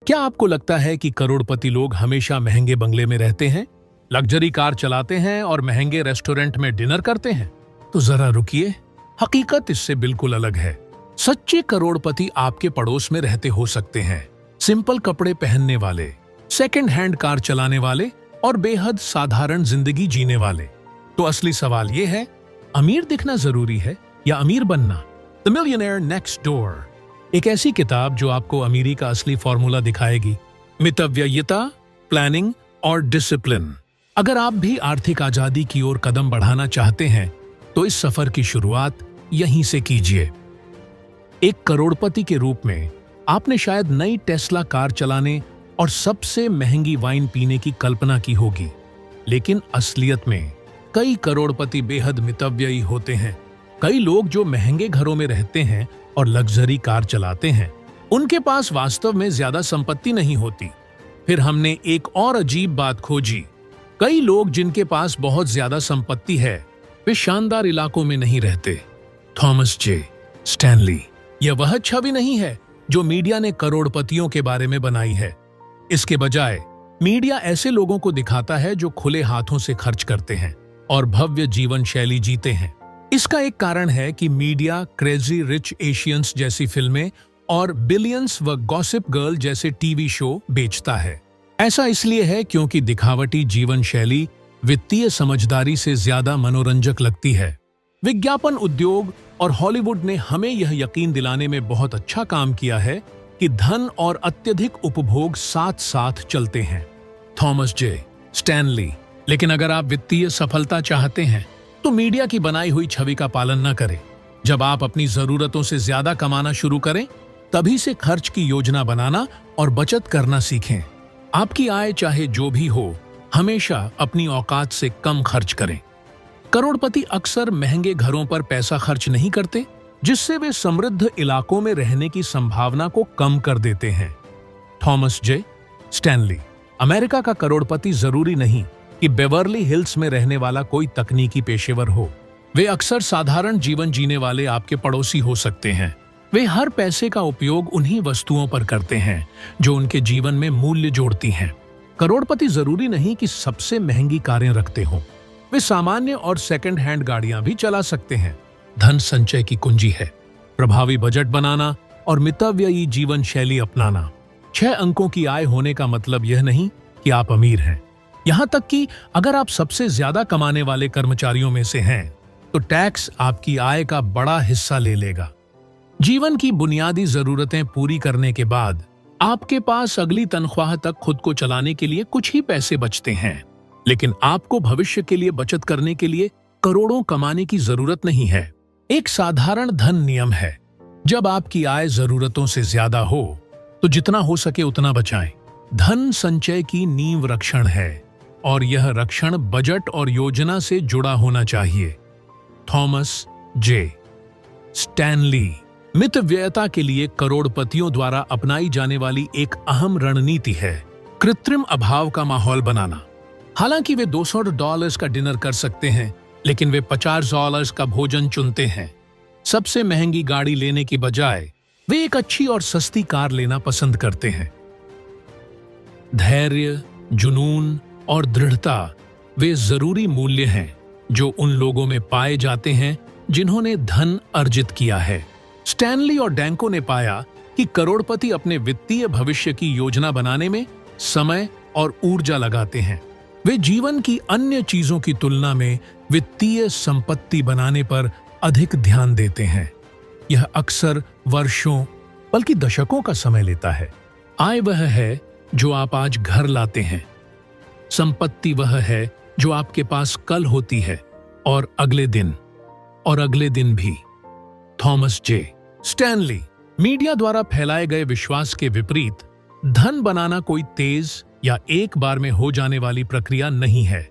क्या आपको लगता है कि करोड़पति लोग हमेशा महंगे बंगले में रहते हैं, लग्जरी कार चलाते हैं और महंगे रेस्टोरेंट में डिनर करते हैं? तो जरा रुकिए, हकीकत इससे बिल्कुल अलग है। सच्चे करोड़पति आपके पड़ोस में रहते हो सकते हैं, सिंपल कपड़े पहनने वाले, सेकंड हैंड कार चलाने वाले और बेहद साधारण जिंदगी जीने वाले। तो असली सवाल यह है, अमीर दिखना जरूरी है या अमीर बनना? द मिलियनेयर नेक्स्ट डोर, एक ऐसी किताब जो आपको अमीरी का असली फॉर्मूला दिखाएगी, मितव्ययिता, प्लानिंग और डिसिप्लिन। अगर आप भी आर्थिक आजादी की ओर कदम बढ़ाना चाहते हैं तो इस सफर की शुरुआत यहीं से कीजिए। एक करोड़पति के रूप में आपने शायद नई टेस्ला कार चलाने और सबसे महंगी वाइन पीने की कल्पना की होगी, लेकिन असलियत में कई करोड़पति बेहद मितव्ययी होते हैं। कई लोग जो महंगे घरों में रहते हैं और लग्जरी कार चलाते हैं, उनके पास वास्तव में ज्यादा संपत्ति नहीं होती। फिर हमने एक और अजीब बात खोजी, कई लोग जिनके पास बहुत ज्यादा संपत्ति है वे शानदार इलाकों में नहीं रहते। थॉमस जे स्टैनली, यह वह छवि नहीं है जो मीडिया ने करोड़पतियों के बारे में बनाई है। इसके बजाय मीडिया ऐसे लोगों को दिखाता है जो खुले हाथों से खर्च करते हैं और भव्य जीवन शैली जीते हैं। इसका एक कारण है कि मीडिया क्रेजी रिच एशियंस जैसी फिल्में और बिलियंस व गॉसिप गर्ल जैसे टीवी शो बेचता है। ऐसा इसलिए है क्योंकि दिखावटी जीवन शैली वित्तीय समझदारी से ज्यादा मनोरंजक लगती है। विज्ञापन उद्योग और हॉलीवुड ने हमें यह यकीन दिलाने में बहुत अच्छा काम किया है कि धन और अत्यधिक उपभोग साथ साथ चलते हैं। थॉमस जे स्टैनली, लेकिन अगर आप वित्तीय सफलता चाहते हैं तो मीडिया की बनाई हुई छवि का पालन न करें। जब आप अपनी जरूरतों से ज्यादा कमाना शुरू करें, तभी से खर्च की योजना बनाना और बचत करना सीखें। आपकी आय चाहे जो भी हो, हमेशा अपनी औकात से कम खर्च करें। करोड़पति अक्सर महंगे घरों पर पैसा खर्च नहीं करते, जिससे वे समृद्ध इलाकों में रहने की संभावना को कम कर देते हैं। थॉमस जे स्टैनली, अमेरिका का करोड़पति जरूरी नहीं कि बेवर्ली हिल्स में रहने वाला कोई तकनीकी पेशेवर हो। वे अक्सर साधारण जीवन जीने वाले आपके पड़ोसी हो सकते हैं। वे हर पैसे का उपयोग उन्हीं वस्तुओं पर करते हैं जो उनके जीवन में मूल्य जोड़ती हैं। करोड़पति जरूरी नहीं कि सबसे महंगी कारें रखते हों, वे सामान्य और सेकंड हैंड गाड़ियां भी चला सकते हैं। धन संचय की कुंजी है प्रभावी बजट बनाना और मितव्ययी जीवन शैली अपनाना। 6 अंकों की आय होने का मतलब यह नहीं कि आप अमीर हैं। यहां तक कि अगर आप सबसे ज्यादा कमाने वाले कर्मचारियों में से हैं, तो टैक्स आपकी आय का बड़ा हिस्सा ले लेगा। जीवन की बुनियादी जरूरतें पूरी करने के बाद आपके पास अगली तनख्वाह तक खुद को चलाने के लिए कुछ ही पैसे बचते हैं, लेकिन आपको भविष्य के लिए बचत करने के लिए करोड़ों कमाने की जरूरत नहीं है। एक साधारण धन नियम है, जब आपकी आय जरूरतों से ज्यादा हो तो जितना हो सके उतना बचाएं। धन संचय की नींव रक्षण है और यह रक्षण बजट और योजना से जुड़ा होना चाहिए। थॉमस जे स्टैनली, मितव्ययता के लिए करोड़पतियों द्वारा अपनाई जाने वाली एक अहम रणनीति है कृत्रिम अभाव का माहौल बनाना। हालांकि वे $200 का डिनर कर सकते हैं, लेकिन वे $50 का भोजन चुनते हैं। सबसे महंगी गाड़ी लेने की बजाय वे एक अच्छी और सस्ती कार लेना पसंद करते हैं। धैर्य, जुनून और दृढ़ता वे जरूरी मूल्य हैं जो उन लोगों में पाए जाते हैं जिन्होंने धन अर्जित किया है। स्टैनली और डैंको ने पाया कि करोड़पति अपने वित्तीय भविष्य की योजना बनाने में समय और ऊर्जा लगाते हैं। वे जीवन की अन्य चीजों की तुलना में वित्तीय संपत्ति बनाने पर अधिक ध्यान देते हैं। यह अक्सर वर्षों बल्कि दशकों का समय लेता है। आय वह है जो आप आज घर लाते हैं, संपत्ति वह है जो आपके पास कल होती है और अगले दिन भी। थॉमस जे स्टैनली, मीडिया द्वारा फैलाए गए विश्वास के विपरीत धन बनाना कोई तेज या एक बार में हो जाने वाली प्रक्रिया नहीं है।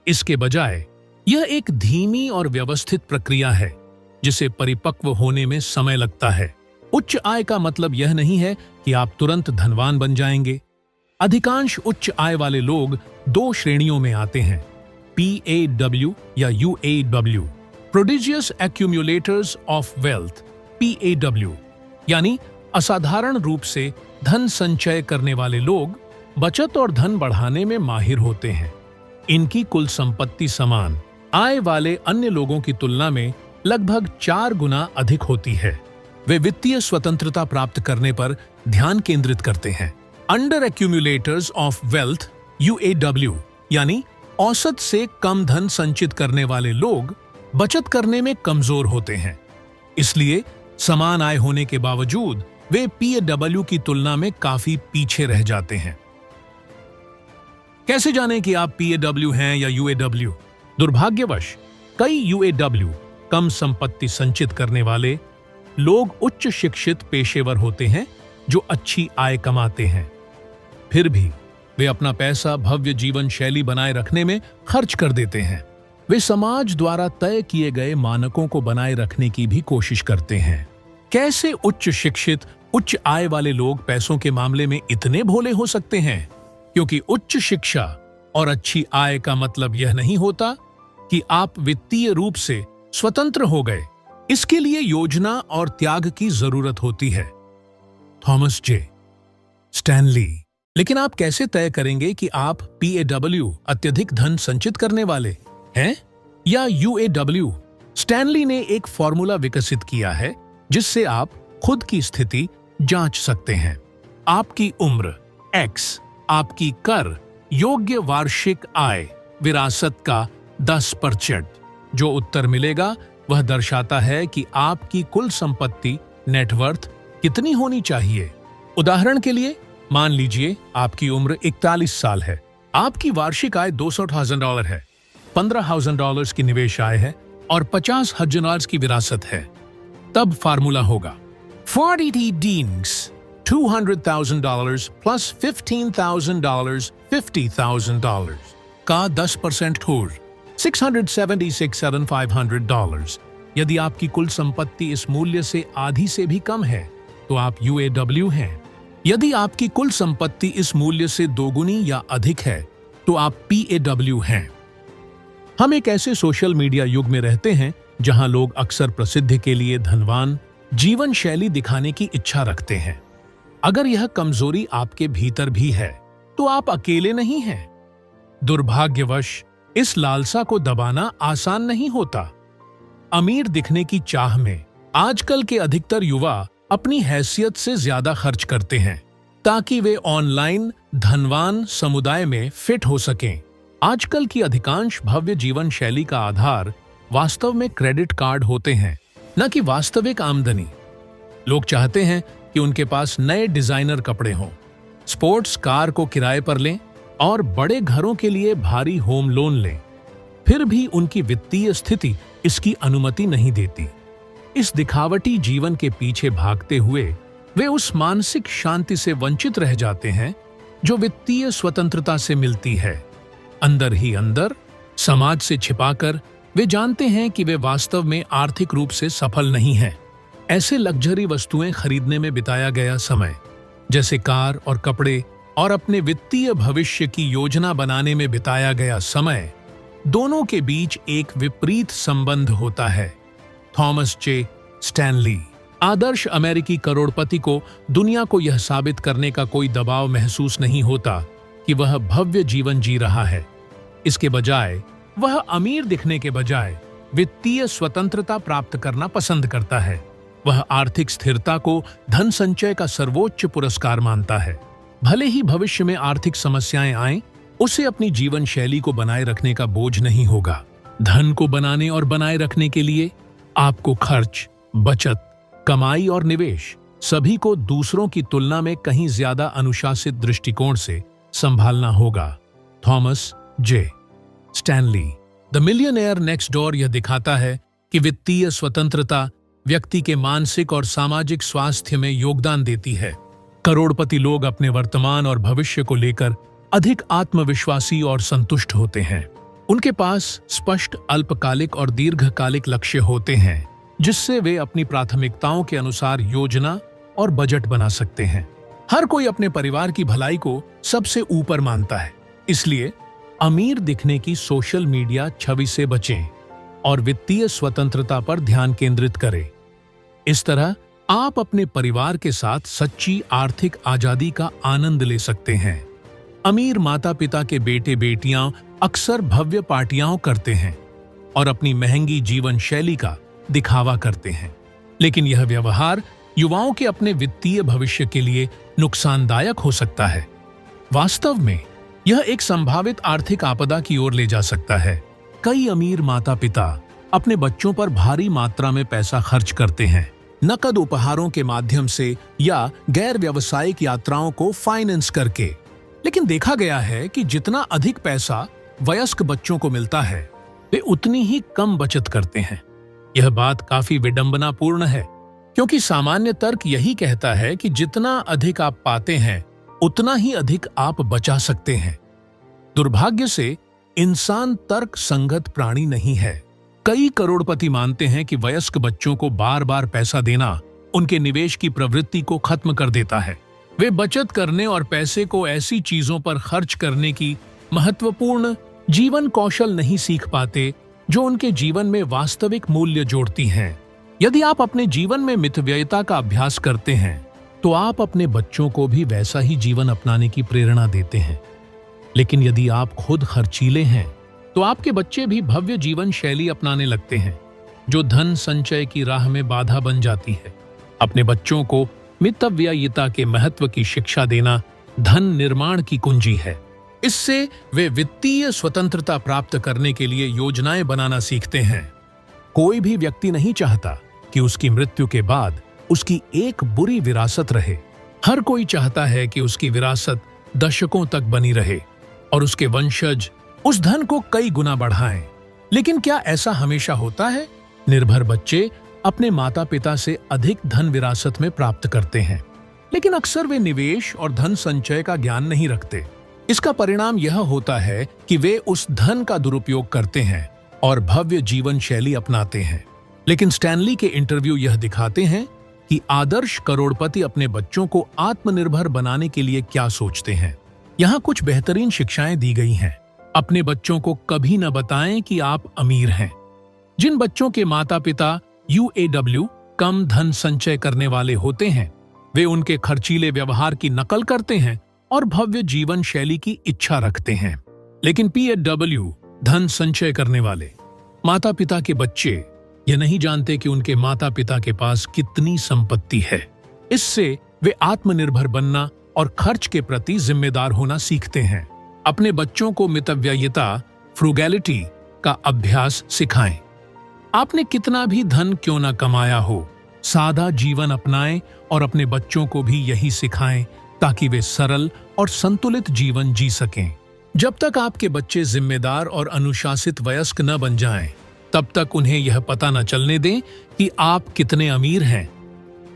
इसके बजाय यह एक धीमी और व्यवस्थित प्रक्रिया है जिसे परिपक्व होने में समय लगता है। उच्च आय का मतलब यह नहीं है कि आप तुरंत धनवान बन जाएंगे। अधिकांश उच्च आय वाले लोग 2 श्रेणियों में आते हैं, PAW या UAW, prodigious एक्यूमुलेटर्स of wealth, PAW, यानी असाधारण रूप से धन संचय करने वाले लोग बचत और धन बढ़ाने में माहिर होते हैं। इनकी कुल संपत्ति समान आय वाले अन्य लोगों की तुलना में लगभग 4 गुना अधिक होती है। वे वित्तीय स्वतंत्रता प्राप्त करने पर ध्यान केंद्रित करते हैं। अंडर एक्यूमुलेटर्स ऑफ वेल्थ UAW यानी औसत से कम धन संचित करने वाले लोग बचत करने में कमजोर होते हैं। इसलिए समान आय होने के बावजूद वे PAW की तुलना में काफी पीछे रह जाते हैं। कैसे जानें कि आप PAW हैं या UAW? दुर्भाग्यवश कई UAW कम संपत्ति संचित करने वाले लोग उच्च शिक्षित पेशेवर होते हैं जो अच्छी आय कमाते हैं। फिर भी वे अपना पैसा भव्य जीवन शैली बनाए रखने में खर्च कर देते हैं। वे समाज द्वारा तय किए गए मानकों को बनाए रखने की भी कोशिश करते हैं। कैसे उच्च शिक्षित उच्च आय वाले लोग पैसों के मामले में इतने भोले हो सकते हैं? क्योंकि उच्च शिक्षा और अच्छी आय का मतलब यह नहीं होता कि आप वित्तीय रूप से स्वतंत्र हो गए। इसके लिए योजना और त्याग की जरूरत होती है। Thomas J Stanley. लेकिन आप कैसे तय करेंगे कि आप PAW अत्यधिक धन संचित करने वाले हैं या UAW? स्टैनली ने एक फॉर्मूला विकसित किया है जिससे आप खुद की स्थिति जांच सकते हैं। आपकी उम्र X, आपकी कर योग्य वार्षिक आय, विरासत का 10%। जो उत्तर मिलेगा वह दर्शाता है कि आपकी कुल संपत्ति नेटवर्थ कितनी होनी चाहिए। उदाहरण के लिए मान लीजिए आपकी उम्र 41 साल है, आपकी वार्षिक आय $200,000 है, $15,000 की निवेश आय है और $50,000 की विरासत है। तब फार्मूला होगा 40 Deans, $200,000 प्लस $15,000, $50,000 का 10% ठोर $676,500। यदि आपकी कुल संपत्ति इस मूल्य से आधी से भी कम है तो आप UAW हैं। यदि आपकी कुल संपत्ति इस मूल्य से दोगुनी या अधिक है तो आप PAW हैं। हम एक ऐसे सोशल मीडिया युग में रहते हैं जहां लोग अक्सर प्रसिद्धि के लिए धनवान जीवन शैली दिखाने की इच्छा रखते हैं। अगर यह कमजोरी आपके भीतर भी है तो आप अकेले नहीं हैं। दुर्भाग्यवश इस लालसा को दबाना आसान नहीं होता। अमीर दिखने की चाह में आजकल के अधिकतर युवा अपनी हैसियत से ज्यादा खर्च करते हैं ताकि वे ऑनलाइन धनवान समुदाय में फिट हो सकें। आजकल की अधिकांश भव्य जीवन शैली का आधार वास्तव में क्रेडिट कार्ड होते हैं, न कि वास्तविक आमदनी। लोग चाहते हैं कि उनके पास नए डिजाइनर कपड़े हों, स्पोर्ट्स कार को किराए पर लें और बड़े घरों के लिए भारी होम लोन लें। फिर भी उनकी वित्तीय स्थिति इसकी अनुमति नहीं देती। इस दिखावटी जीवन के पीछे भागते हुए वे उस मानसिक शांति से वंचित रह जाते हैं जो वित्तीय स्वतंत्रता से मिलती है। अंदर ही अंदर, समाज से छिपाकर वे जानते हैं कि वे वास्तव में आर्थिक रूप से सफल नहीं हैं। ऐसे लग्जरी वस्तुएं खरीदने में बिताया गया समय, जैसे कार और कपड़े, और अपने वित्तीय भविष्य की योजना बनाने में बिताया गया समय, दोनों के बीच एक विपरीत संबंध होता है। Thomas J Stanley. आदर्श अमेरिकी करोड़पति को दुनिया को यह साबित करने का कोई दबाव महसूस नहीं होता कि वह भव्य जीवन जी रहा है। इसके बजाय वह अमीर दिखने के बजाय वित्तीय स्वतंत्रता प्राप्त करना पसंद करता है। वह आर्थिक स्थिरता को धन संचय का सर्वोच्च पुरस्कार मानता है। भले ही भविष्य में आर्थिक समस्याएं आएं, उसे अपनी जीवन शैली को बनाए रखने का बोझ नहीं होगा। धन को बनाने और बनाए रखने के लिए आपको खर्च, बचत, कमाई और निवेश सभी को दूसरों की तुलना में कहीं ज्यादा अनुशासित दृष्टिकोण से संभालना होगा। Thomas J Stanley. The millionaire next door यह दिखाता है कि वित्तीय स्वतंत्रता व्यक्ति के मानसिक और सामाजिक स्वास्थ्य में योगदान देती है। करोड़पति लोग अपने वर्तमान और भविष्य को लेकर अधिक आत्मविश्वासी और संतुष्ट होते हैं। उनके पास स्पष्ट अल्पकालिक और दीर्घकालिक लक्ष्य होते हैं, जिससे वे अपनी प्राथमिकताओं के अनुसार योजना और बजट बना सकते हैं। हर कोई अपने परिवार की भलाई को सबसे ऊपर मानता है, इसलिए अमीर दिखने की सोशल मीडिया छवि से बचें और वित्तीय स्वतंत्रता पर ध्यान केंद्रित करें। इस तरह आप अपने परिवार के साथ सच्ची आर्थिक आजादी का आनंद ले सकते हैं। अमीर माता पिता के बेटे बेटियां अक्सर भव्य पार्टियां करते हैं और अपनी महंगी जीवन शैली का दिखावा करते हैं, लेकिन यह व्यवहार युवाओं के अपने वित्तीय भविष्य के लिए नुकसानदायक हो सकता है। वास्तव में यह एक संभावित आर्थिक आपदा की ओर ले जा सकता है। कई अमीर माता पिता अपने बच्चों पर भारी मात्रा में पैसा खर्च करते हैं, नकद उपहारों के माध्यम से या गैर व्यावसायिक यात्राओं को फाइनेंस करके। लेकिन देखा गया है कि जितना अधिक पैसा वयस्क बच्चों को मिलता है, वे उतनी ही कम बचत करते हैं। यह बात काफी विडंबनापूर्ण है, क्योंकि सामान्य तर्क यही कहता है कि जितना अधिक आप पाते हैं, उतना ही अधिक आप बचा सकते हैं। दुर्भाग्य से इंसान तर्क संगत प्राणी नहीं है। कई करोड़पति मानते हैं कि वयस्क बच्चों को बार बार पैसा देना उनके निवेश की प्रवृत्ति को खत्म कर देता है। वे बचत करने और पैसे को ऐसी चीजों पर खर्च करने की महत्वपूर्ण जीवन कौशल नहीं सीख पाते जो उनके जीवन में वास्तविक मूल्य जोड़ती हैं। यदि आप अपने जीवन में मितव्ययिता का अभ्यास करते हैं, तो आप अपने बच्चों को भी वैसा ही जीवन अपनाने की प्रेरणा देते हैं। लेकिन यदि आप खुद खर्चीले हैं, तो आपके बच्चे भी भव्य जीवन शैली अपनाने लगते हैं, जो धन संचय की राह में बाधा बन जाती है। अपने बच्चों को मितव्ययिता के महत्व की शिक्षा देना धन निर्माण की कुंजी है। इससे वे वित्तीय स्वतंत्रता प्राप्त करने के लिए योजनाएं बनाना सीखते हैं। कोई भी व्यक्ति नहीं चाहता कि उसकी मृत्यु के बाद उसकी एक बुरी विरासत रहे। हर कोई चाहता है कि उसकी विरासत दशकों तक बनी रहे और उसके वंशज उस धन को कई गुना बढ़ाएं। लेकिन क्या ऐसा हमेशा होता है? निर्भर बच्चे अपने माता पिता से अधिक धन विरासत में प्राप्त करते हैं, लेकिन अक्सर वे निवेश और धन संचय का ज्ञान नहीं रखते। इसका परिणाम यह होता है कि वे उस धन का दुरुपयोग करते हैं और भव्य जीवन शैली अपनाते हैं। लेकिन स्टैनली के इंटरव्यू यह दिखाते हैं कि आदर्श करोड़पति अपने बच्चों को आत्मनिर्भर बनाने के लिए क्या सोचते हैं। यहाँ कुछ बेहतरीन शिक्षाएं दी गई हैं। अपने बच्चों को कभी न बताएं कि आप अमीर हैं। जिन बच्चों के माता पिता UAW कम धन संचय करने वाले होते हैं, वे उनके खर्चीले व्यवहार की नकल करते हैं और भव्य जीवन शैली की इच्छा रखते हैं। लेकिन PAW धन संचय करने वाले माता पिता के बच्चे ये नहीं जानते कि उनके माता पिता के पास कितनी संपत्ति है। इससे वे आत्मनिर्भर बनना और खर्च के प्रति जिम्मेदार होना सीखते हैं। अपने बच्चों को मितव्ययिता, फ्रूगैलिटी का अभ्यास सिखाएं। आपने कितना भी धन क्यों न कमाया हो, सादा जीवन अपनाएं और अपने बच्चों को भी यही सिखाएं ताकि वे सरल और संतुलित जीवन जी सकें। जब तक आपके बच्चे जिम्मेदार और अनुशासित वयस्क न बन जाएं, तब तक उन्हें यह पता न चलने दें कि आप कितने अमीर हैं।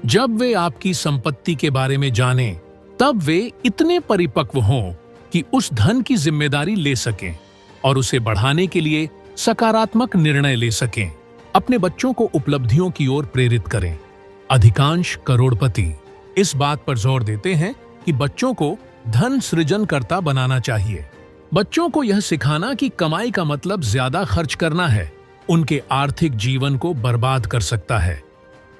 जब वे आपकी संपत्ति के बारे में जानें, तब वे इतने परिपक्व हों कि उस धन की जिम्मेदारी ले सकें और उसे बढ़ाने के लिए सकारात्मक निर्णय ले सकें। अपने बच्चों को उपलब्धियों की ओर प्रेरित करें। अधिकांश करोड़पति इस बात पर जोर देते हैं कि बच्चों को धन सृजनकर्ता बनाना चाहिए। बच्चों को यह सिखाना कि कमाई का मतलब ज्यादा खर्च करना है, उनके आर्थिक जीवन को बर्बाद कर सकता है।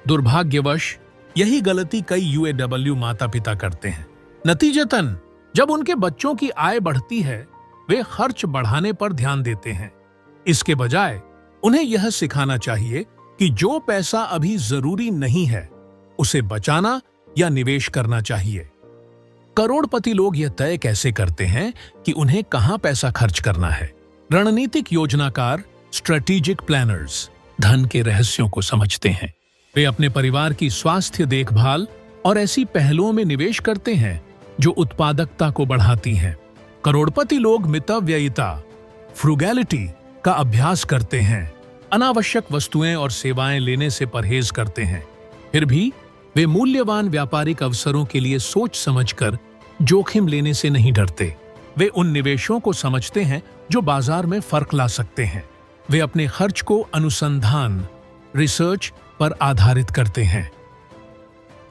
दुर्भाग्यवश यही गलती कई UAW माता पिता करते हैं। नतीजतन जब उनके बच्चों की आय बढ़ती है, वे खर्च बढ़ाने पर ध्यान देते हैं। इसके बजाय उन्हें यह सिखाना चाहिए कि जो पैसा अभी जरूरी नहीं है, उसे बचाना या निवेश करना चाहिए। करोड़पति लोग यह तय कैसे करते हैं कि उन्हें कहां पैसा खर्च करना है? रणनीतिक योजनाकार, स्ट्रेटेजिक प्लानर्स धन के रहस्यों को समझते हैं। वे अपने परिवार की स्वास्थ्य देखभाल और ऐसी पहलुओं में निवेश करते हैं जो उत्पादकता को बढ़ाती हैं। करोड़पति लोग मितव्ययिता, फ्रूगैलिटी का अभ्यास करते हैं, अनावश्यक वस्तुएं और सेवाएं लेने से परहेज करते हैं। फिर भी वे मूल्यवान व्यापारिक अवसरों के लिए सोच समझकर जोखिम लेने से नहीं डरते। वे उन निवेशों को समझते हैं जो बाजार में फर्क ला सकते हैं। वे अपने खर्च को अनुसंधान, रिसर्च पर आधारित करते हैं।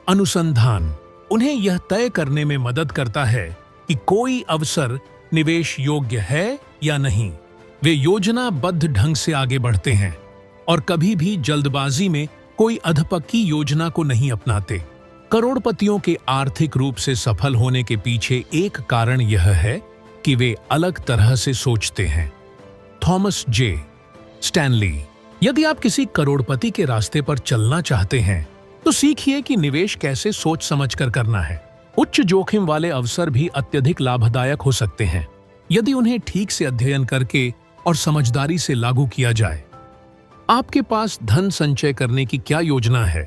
अनुसंधान उन्हें यह तय करने में मदद करता है कि कोई अवसर निवेश योग्य है या नहीं। वे योजनाबद्ध ढंग से आगे बढ़ते हैं और कभी भी जल्दबाजी में कोई अधपक्की योजना को नहीं अपनाते। करोड़पतियों के आर्थिक रूप से सफल होने के पीछे एक कारण यह है कि वे अलग तरह से सोचते हैं। Thomas J Stanley. यदि आप किसी करोड़पति के रास्ते पर चलना चाहते हैं तो सीखिए कि निवेश कैसे सोच समझकर करना है। उच्च जोखिम वाले अवसर भी अत्यधिक लाभदायक हो सकते हैं यदि उन्हें ठीक से अध्ययन करके और समझदारी से लागू किया जाए। आपके पास धन संचय करने की क्या योजना है?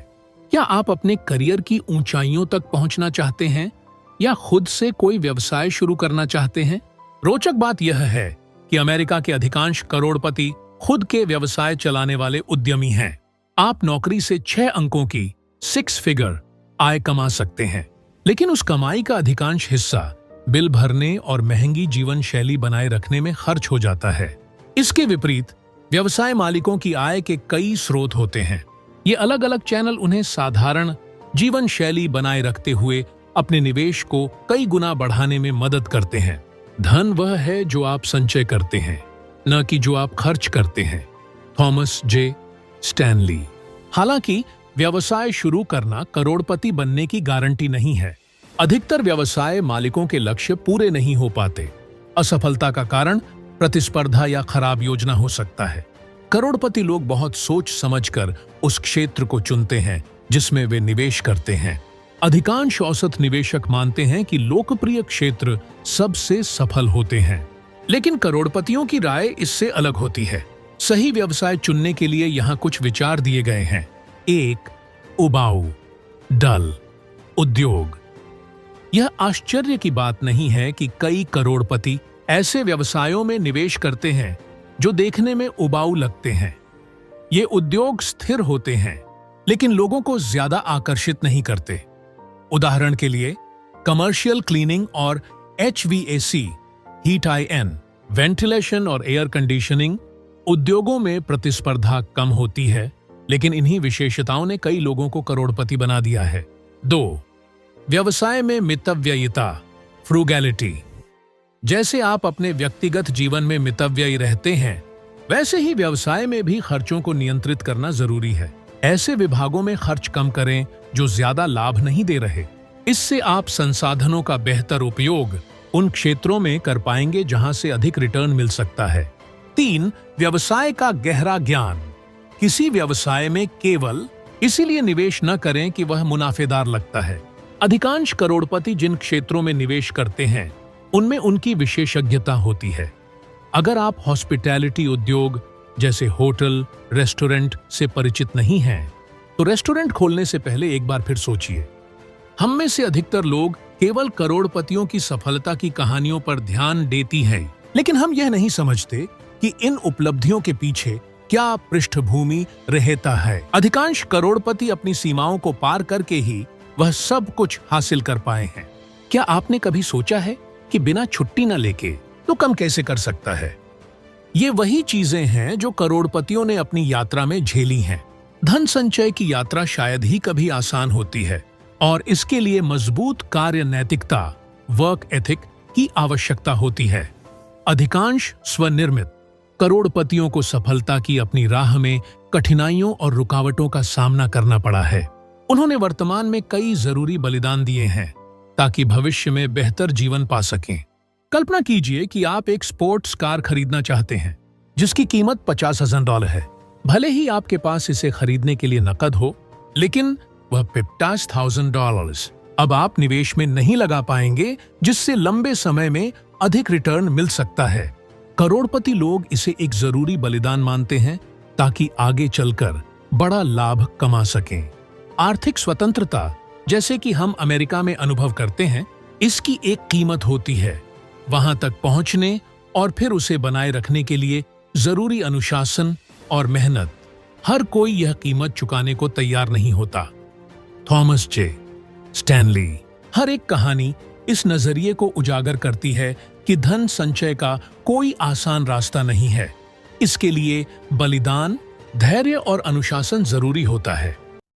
क्या आप अपने करियर की ऊंचाइयों तक पहुंचना चाहते हैं या खुद से कोई व्यवसाय शुरू करना चाहते हैं? रोचक बात यह है कि अमेरिका के अधिकांश करोड़पति खुद के व्यवसाय चलाने वाले उद्यमी हैं। आप नौकरी से 6 अंकों की 6 फिगर आय कमा सकते हैं, लेकिन उस कमाई का अधिकांश हिस्सा बिल भरने और महंगी जीवन शैली बनाए रखने में खर्च हो जाता है। इसके विपरीत व्यवसाय मालिकों की आय के कई स्रोत होते हैं। ये अलग अलग चैनल उन्हें साधारण जीवन शैली बनाए रखते हुए अपने निवेश को कई गुना बढ़ाने में मदद करते हैं। धन वह है जो आप संचय करते हैं, न कि जो आप खर्च करते हैं। Thomas J Stanley. हालांकि व्यवसाय शुरू करना करोड़पति बनने की गारंटी नहीं है। अधिकतर व्यवसाय मालिकों के लक्ष्य पूरे नहीं हो पाते। असफलता का कारण प्रतिस्पर्धा या खराब योजना हो सकता है। करोड़पति लोग बहुत सोच समझकर उस क्षेत्र को चुनते हैं जिसमें वे निवेश करते हैं। अधिकांश औसत निवेशक मानते हैं कि लोकप्रिय क्षेत्र सबसे सफल होते हैं, लेकिन करोड़पतियों की राय इससे अलग होती है। सही व्यवसाय चुनने के लिए यहाँ कुछ विचार दिए गए हैं। 1. उबाऊ डल उद्योग। यह आश्चर्य की बात नहीं है कि कई करोड़पति ऐसे व्यवसायों में निवेश करते हैं जो देखने में उबाऊ लगते हैं। ये उद्योग स्थिर होते हैं लेकिन लोगों को ज्यादा आकर्षित नहीं करते। उदाहरण के लिए कमर्शियल क्लीनिंग और HVAC हीट IN वेंटिलेशन और एयर कंडीशनिंग उद्योगों में प्रतिस्पर्धा कम होती है, लेकिन इन्हीं विशेषताओं ने कई लोगों को करोड़पति बना दिया है। 2. व्यवसाय में मितव्ययिता फ्रूगैलिटी। जैसे आप अपने व्यक्तिगत जीवन में मितव्ययी रहते हैं, वैसे ही व्यवसाय में भी खर्चों को नियंत्रित करना जरूरी है। ऐसे विभागों में खर्च कम करें जो ज्यादा लाभ नहीं दे रहे। इससे आप संसाधनों का बेहतर उपयोग उन क्षेत्रों में कर पाएंगे जहां से अधिक रिटर्न मिल सकता है। 3. व्यवसाय का गहरा ज्ञान। किसी व्यवसाय में केवल इसीलिए निवेश न करें कि वह मुनाफेदार लगता है। अधिकांश करोड़पति जिन क्षेत्रों में निवेश करते हैं उनमें उनकी विशेषज्ञता होती है। अगर आप हॉस्पिटैलिटी उद्योग जैसे होटल, रेस्टोरेंट से परिचित नहीं हैं, तो रेस्टोरेंट खोलने से पहले एक बार फिर सोचिए। हम में से अधिकतर लोग केवल करोड़पतियों की सफलता की कहानियों पर ध्यान देती हैं, लेकिन हम यह नहीं समझते कि इन उपलब्धियों के पीछे क्या पृष्ठभूमि रहता है। अधिकांश करोड़पति अपनी सीमाओं को पार करके ही वह सब कुछ हासिल कर पाए हैं। क्या आपने कभी सोचा है कि बिना छुट्टी न लेके तो कम कैसे कर सकता है? ये वही चीजें हैं जो करोड़पतियों ने अपनी यात्रा में झेली हैं। धन संचय की यात्रा शायद ही कभी आसान होती है और इसके लिए मजबूत कार्य नैतिकता, वर्क एथिक की आवश्यकता होती है। अधिकांश स्वनिर्मित करोड़पतियों को सफलता की अपनी राह में कठिनाइयों और रुकावटों का सामना करना पड़ा है। उन्होंने वर्तमान में कई जरूरी बलिदान दिए हैं ताकि भविष्य में बेहतर जीवन पा सकें। कल्पना कीजिए कि आप एक स्पोर्ट्स कार खरीदना चाहते हैं जिसकी कीमत $50,000 है। भले ही आपके पास इसे खरीदने के लिए नकद हो, लेकिन वह $50,000 अब आप निवेश में नहीं लगा पाएंगे जिससे लंबे समय में अधिक रिटर्न मिल सकता है। करोड़पति लोग इसे एक जरूरी बलिदान मानते हैं ताकि आगे चलकर बड़ा लाभ कमा सकें। आर्थिक स्वतंत्रता, जैसे कि हम अमेरिका में अनुभव करते हैं, इसकी एक कीमत होती है। वहां तक पहुंचने और फिर उसे बनाए रखने के लिए जरूरी अनुशासन और मेहनत। हर कोई यह कीमत चुकाने को तैयार नहीं होता। Thomas J Stanley. हर एक कहानी इस नजरिए को उजागर करती है कि धन संचय का कोई आसान रास्ता नहीं है। इसके लिए बलिदान, धैर्य और अनुशासन जरूरी होता है।